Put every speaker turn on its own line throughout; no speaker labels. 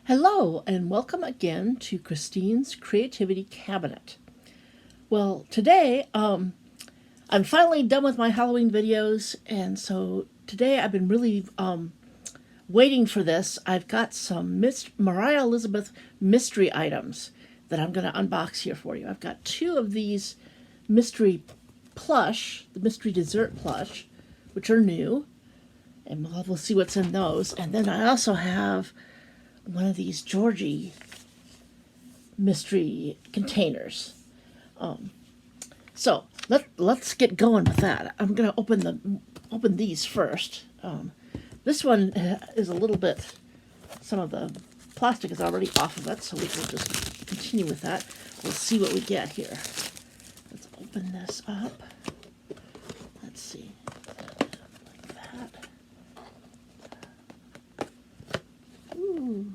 Hello and welcome again to Christine's Creativity Cabinet. Well, today I'm finally done with my Halloween videos, and so today I've been really waiting for this. I've got some Moriah Elizabeth mystery items that I'm going to unbox here for you. I've got two of these mystery plush, the mystery dessert plush, which are new, and we'll see what's in those. And then I also have one of these Georgie mystery containers. So let's get going with that. I'm gonna open these first. This one is a little bit, some of the plastic is already off of it, so we can just continue with that. We'll see what we get here. Let's open this up. Let's see, like that. Ooh,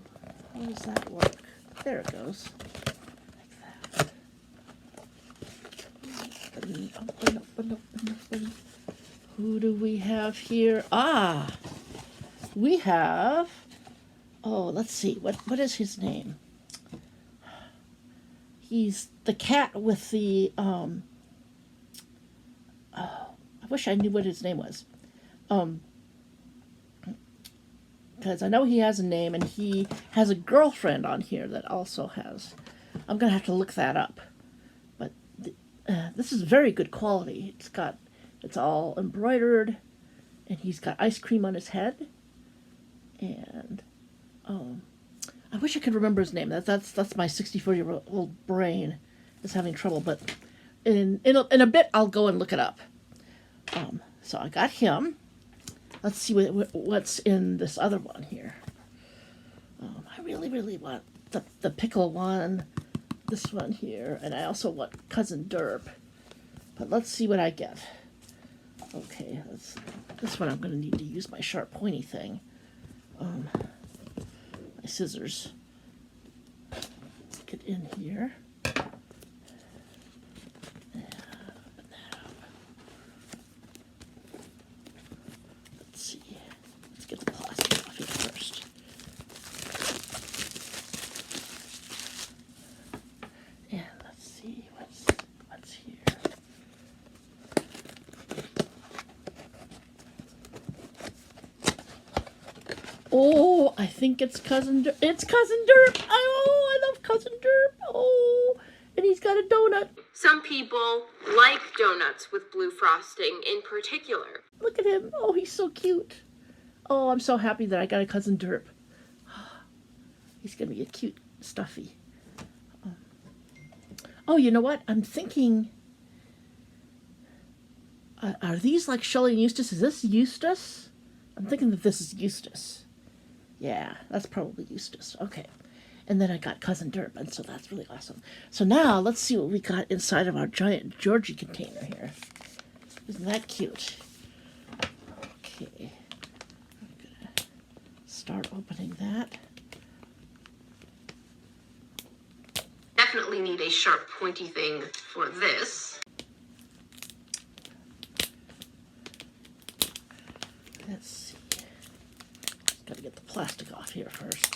how does that work? There it goes. Like that. Open. Who do we have here? We have, let's see, what is his name? He's the cat with the, I wish I knew what his name was. Because I know he has a name, and he has a girlfriend on here that also has. I'm going to have to look that up. But this is very good quality. It's all embroidered, and he's got ice cream on his head. And I wish I could remember his name. That's my 64-year-old brain is having trouble. But in a bit, I'll go and look it up. So I got him. Let's see what's in this other one here. I really want the pickle one, this one here, and I also want Cousin Derp. But let's see what I get. Okay, this one I'm going to need to use my sharp pointy thing. My scissors. Let's get in here. Get the plastic off here first. And let's see what's here. Oh, I think it's Cousin Derp. It's Cousin Derp. Oh, I love Cousin Derp. Oh, and he's got a donut.
Some people like donuts with blue frosting in particular.
Look at him. Oh, he's so cute. Oh, I'm so happy that I got a Cousin Derp. He's going to be a cute stuffy. Oh, you know what? I'm thinking, are these like Shelley and Eustace? Is this Eustace? I'm thinking that this is Eustace. Yeah, that's probably Eustace. Okay. And then I got Cousin Derp, and so that's really awesome. So now, let's see what we got inside of our giant Georgie container here. Isn't that cute? Okay. Start opening that.
Definitely need a sharp pointy thing for this.
Let's see. Gotta get the plastic off here first.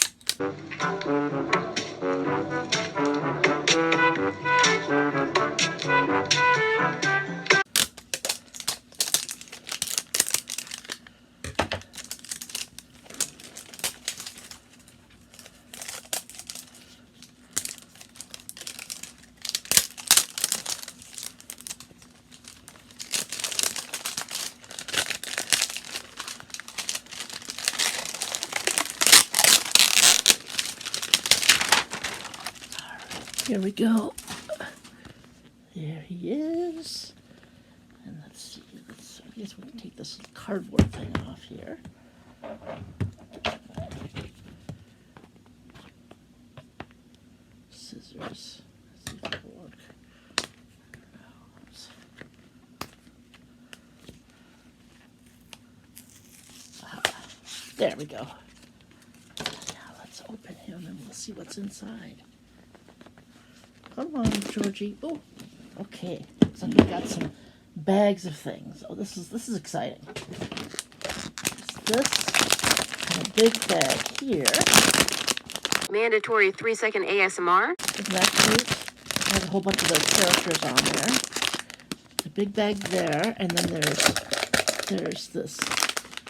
Here we go. There he is. And let's see. I guess we can take this cardboard thing off here. Scissors. Let's see if it'll work. There we go. Now let's open him and we'll see what's inside. Come on, Georgie. Oh, okay. So we got some bags of things. Oh, this is exciting. This and a big bag here.
Mandatory 3-second ASMR.
Isn't that cute? I have a whole bunch of those characters on there. A big bag there, and then there's this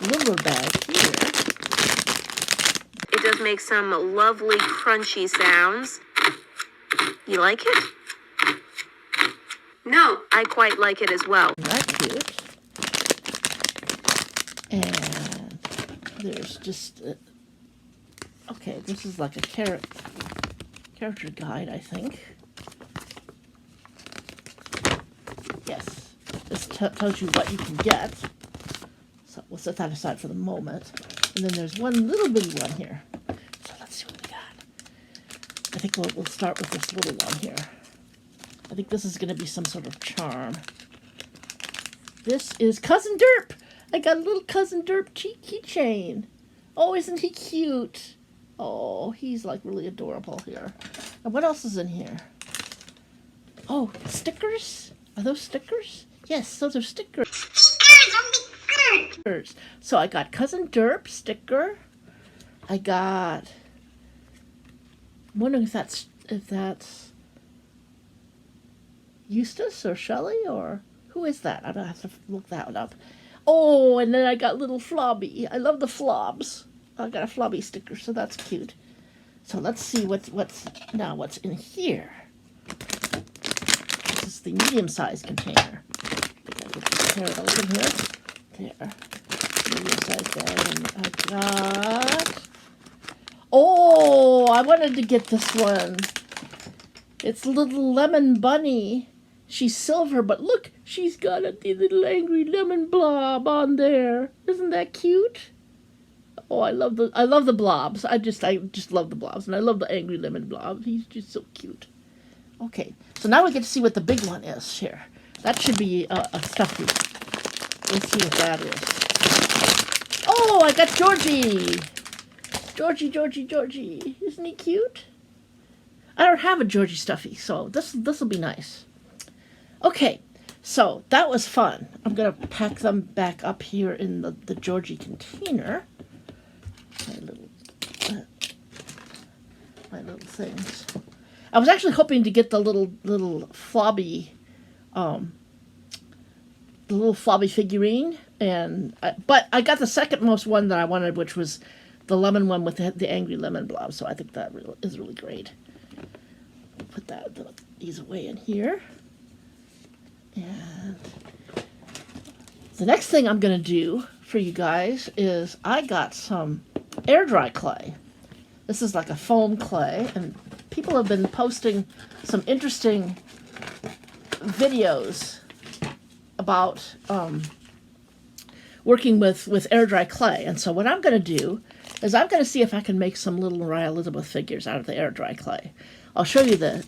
littler bag here.
It does make some lovely crunchy sounds. You like it? No, I quite like it as well.
Isn't that cute? And there's just... okay, this is like a character guide, I think. Yes, this tells you what you can get. So we'll set that aside for the moment. And then there's one little bitty one here. So let's see what we got. I think we'll start with this little one here. I think this is going to be some sort of charm. This is Cousin Derp. I got a little Cousin Derp keychain. Oh, isn't he cute? Oh, he's like really adorable here. And what else is in here? Oh, stickers? Are those stickers? Yes, those are stickers. Stickers! So I got Cousin Derp sticker. I got... I'm wondering if that's Eustace or Shelley or... who is that? I'm going to have to look that one up. Oh, and then I got little Flobby. I love the Flobs. I got a Flobby sticker, so that's cute. So let's see what's in here. This is the medium-sized container. I gotta get this carrot open here. There. Medium-sized bag. And I got... oh, I wanted to get this one. It's little lemon bunny. She's silver, but look, she's got a little angry lemon blob on there. Isn't that cute? Oh, I love the blobs. I just love the blobs, and I love the angry lemon blob. He's just so cute. Okay, so now we get to see what the big one is here. That should be a stuffy. Let's see what that is. Oh, I got Georgie. Georgie. Isn't he cute? I don't have a Georgie stuffy, so this will be nice. Okay, so that was fun. I'm going to pack them back up here in the Georgie container. My little things. I was actually hoping to get the little Flobby, the little Flobby figurine, but I got the second most one that I wanted, which was the lemon one with the angry lemon blob. So I think that is really great. Put these away in here. And the next thing I'm going to do for you guys is I got some air dry clay. This is like a foam clay, and people have been posting some interesting videos about working with air dry clay. And so what I'm going to do is I'm going to see if I can make some little Moriah Elizabeth figures out of the air dry clay. I'll show you the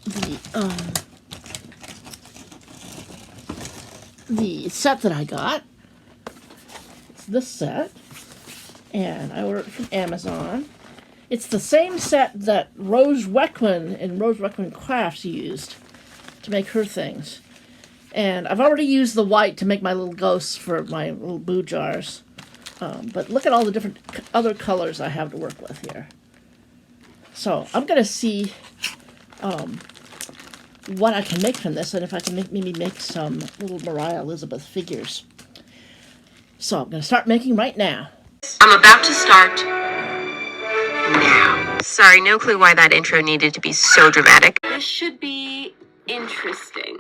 set that I got. It's this set, and I ordered it from Amazon. It's the same set that Rose Requin and Rose Requin Crafts used to make her things. And I've already used the white to make my little ghosts for my little boo jars. But look at all the different other colors I have to work with here. So I'm going to see what I can make from this, and if I can maybe make some little Moriah Elizabeth figures. So I'm going to start making right now.
I'm about to start now. Sorry, no clue why that intro needed to be so dramatic. This should be interesting.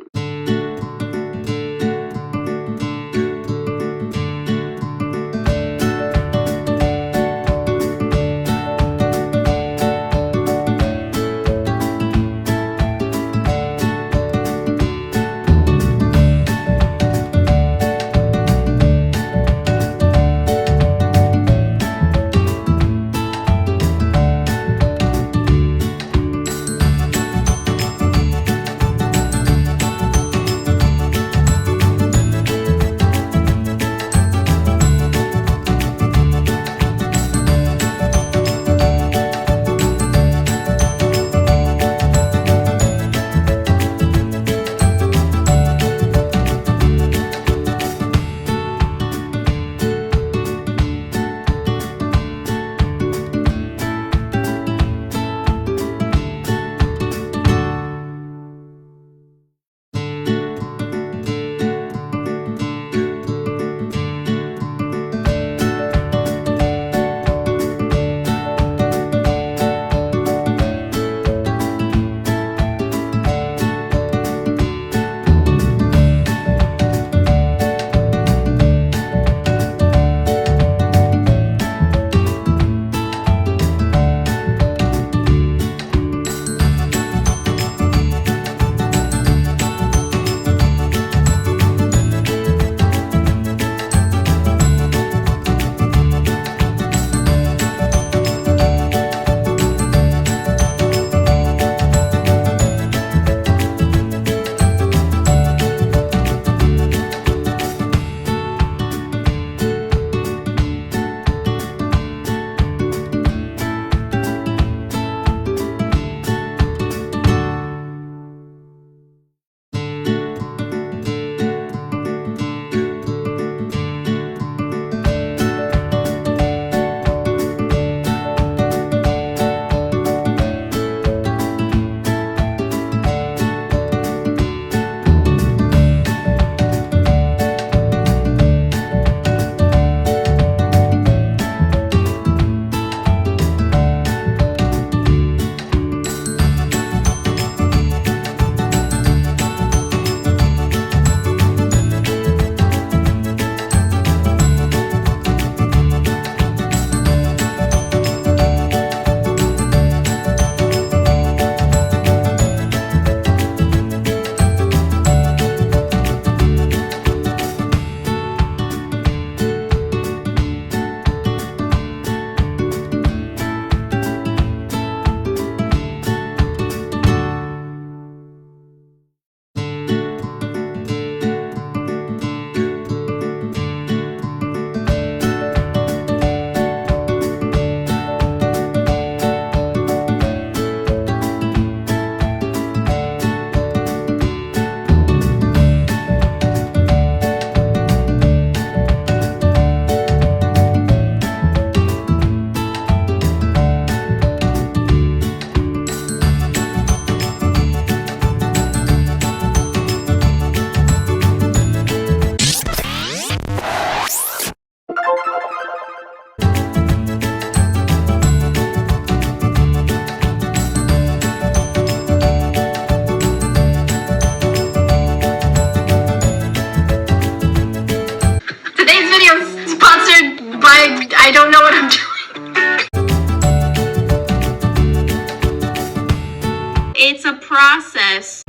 It's a process.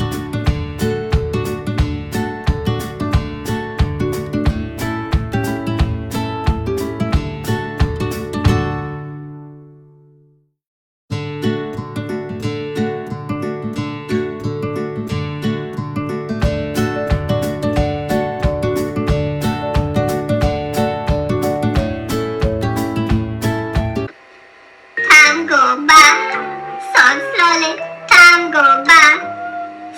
Time go by so slowly. Time go by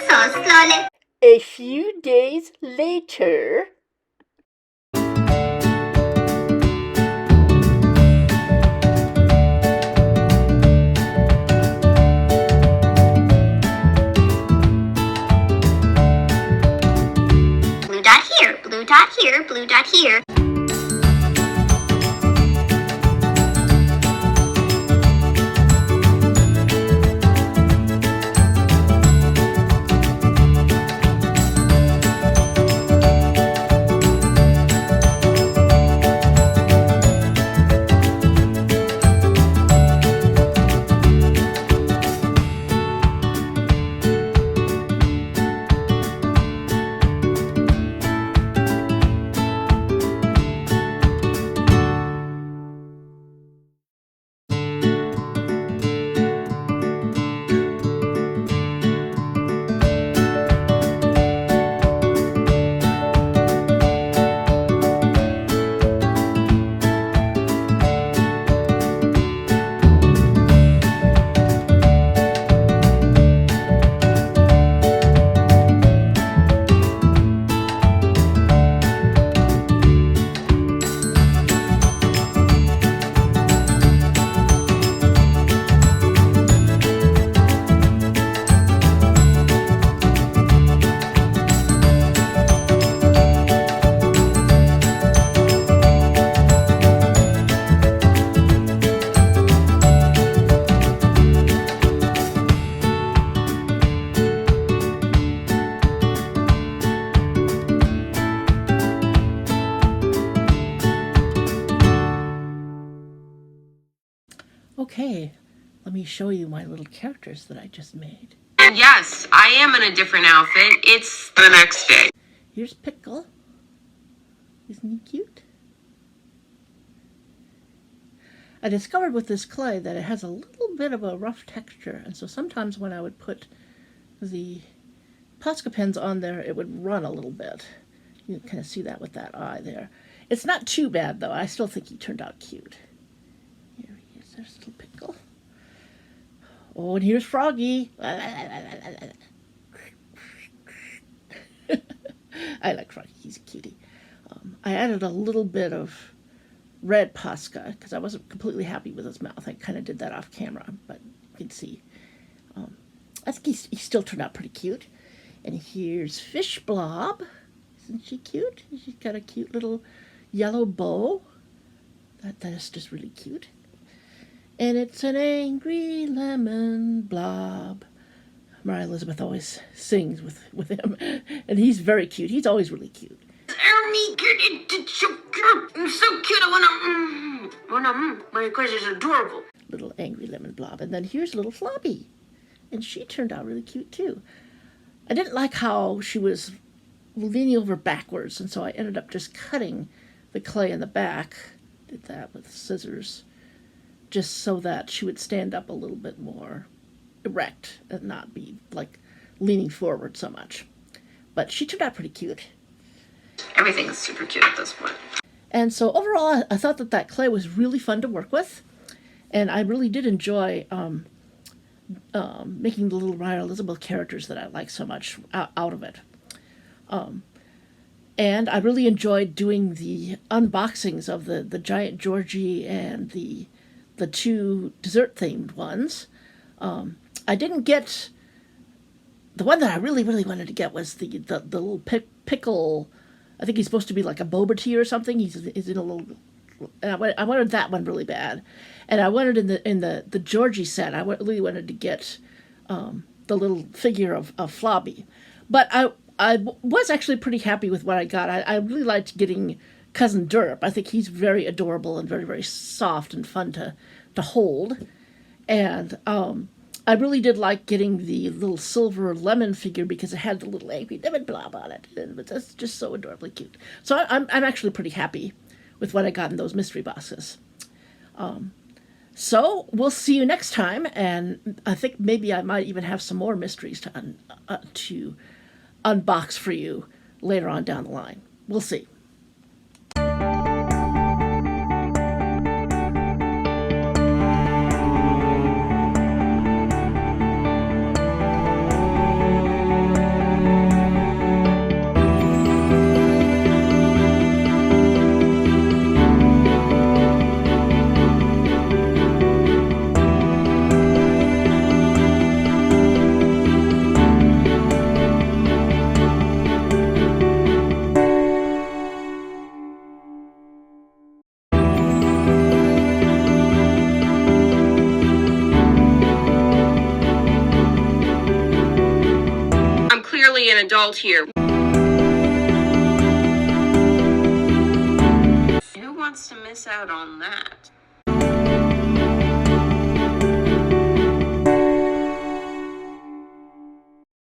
so slowly.
A few days later.
Blue dot here, blue dot here, blue dot here.
Okay, let me show you my little characters that I just made.
And yes, I am in a different outfit. It's the next day.
Here's Pickle. Isn't he cute? I discovered with this clay that it has a little bit of a rough texture, and so sometimes when I would put the Posca pens on there, it would run a little bit. You can kind of see that with that eye there. It's not too bad, though. I still think he turned out cute. Here he is. There's little Pickle. Oh, and here's Froggy. I like Froggy. He's a cutie. I added a little bit of red Posca because I wasn't completely happy with his mouth. I kind of did that off camera, but you can see. I think he still turned out pretty cute. And here's Fish Blob. Isn't she cute? She's got a cute little yellow bow. That is just really cute. And it's an angry lemon blob. Moriah Elizabeth always sings with him. And he's very cute. He's always really cute.
It's so cute. It's so cute. I wanna, my question is adorable.
Little angry lemon blob. And then here's little Floppy. And she turned out really cute too. I didn't like how she was leaning over backwards, and so I ended up just cutting the clay in the back. Did that with scissors, just so that she would stand up a little bit more erect and not be like leaning forward so much. But she turned out pretty cute.
Everything is super cute at this point.
And so overall, I thought that clay was really fun to work with, and I really did enjoy making the little Moriah Elizabeth characters that I like so much out of it. And I really enjoyed doing the unboxings of the giant Georgie and the two dessert-themed ones. I didn't get... The one that I really, really wanted to get was the little pickle... I think he's supposed to be like a boba tea or something. He's in a little... And I wanted that one really bad. And I wanted in the Georgie set, I really wanted to get the little figure of Flobby. But I was actually pretty happy with what I got. I really liked getting Cousin Derp. I think he's very adorable and very, very soft and fun to hold. And I really did like getting the little silver lemon figure because it had the little angry lemon blob on it. But that's just so adorably cute. So I'm actually pretty happy with what I got in those mystery boxes. So we'll see you next time, and I think maybe I might even have some more mysteries to unbox for you later on down the line. We'll see.
I'm clearly an adult here. Who wants to miss out on that?